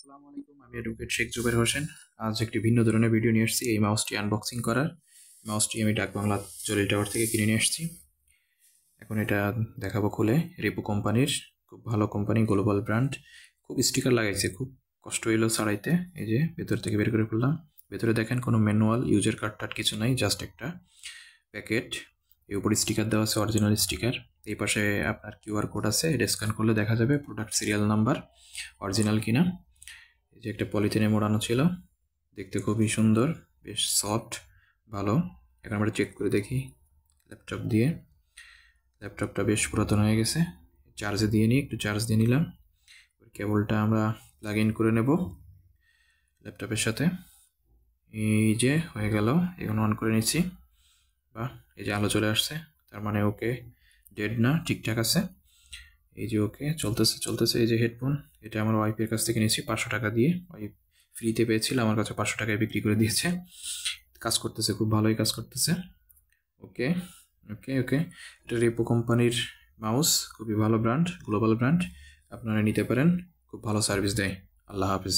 আসসালামু আলাইকুম, আমি অ্যাডভোকেট শেখ জুবের হোসেন। আজ একটি ভিন্ন ধরনের ভিডিও নিয়ে এসেছি এই মাউসটি আনবক্সিং করার। মাউসটি আমি ডাকবাংলা জলিল টাওয়ার থেকে কিনে নিয়ে এসেছি। এখন এটা দেখাবো খুলে। রিপো কোম্পানির, খুব ভালো কোম্পানি, গ্লোবাল ব্র্যান্ড। খুব স্টিকার লাগাইছে, খুব কষ্ট হইলো ছাড়াইতে। এই যে ভেতর থেকে বের করে ফেললাম। ভেতরে দেখেন কোনো ম্যানুয়াল, ইউজার কার্ড টার্ড কিছু নাই, জাস্ট একটা প্যাকেট। এর উপর স্টিকার দেওয়া আছে, অরিজিনাল স্টিকার। এই পাশে আপনার কিউআর কোড আছে, এটা স্ক্যান করলে দেখা যাবে প্রোডাক্ট সিরিয়াল নাম্বার অরিজিনাল কিনা। এই যে একটা পলিথিনে মোড়ানো ছিল, দেখতে খুবই সুন্দর, বেশ সফট, ভালো। এখন আমরা চেক করে দেখি ল্যাপটপ দিয়ে। ল্যাপটপটা বেশ পুরাতন হয়ে গেছে, চার্জে দিয়ে নিই। একটু চার্জ দিয়ে নিলাম। কেবলটা আমরা প্লাগ ইন করে নেব ল্যাপটপের সাথে। এই যে হয়ে গেল, এখন অন করে নিচ্ছি। বা এই যে আলো চলে আসছে, তার মানে ওকে, ডেড না, ঠিকঠাক আছে। এই যে ওকে, চলতেছে চলতেছে। এই যে হেডফোন, এটা আমার ওয়াইফের কাছ থেকে নিয়েছি 500 টাকা দিয়ে। ওয়াইফ ফ্রিতে পেয়েছিল, আমার কাছে 500 টাকায় বিক্রি করে দিয়েছে। কাজ করতেছে, খুব ভালোই কাজ করতেছে। ওকে ওকে ওকে, এটা রিপো কোম্পানির মাউস, খুবই ভালো ব্র্যান্ড, গ্লোবাল ব্র্যান্ড। আপনারা নিতে পারেন, খুব ভালো সার্ভিস দেয়। আল্লাহ হাফিজ।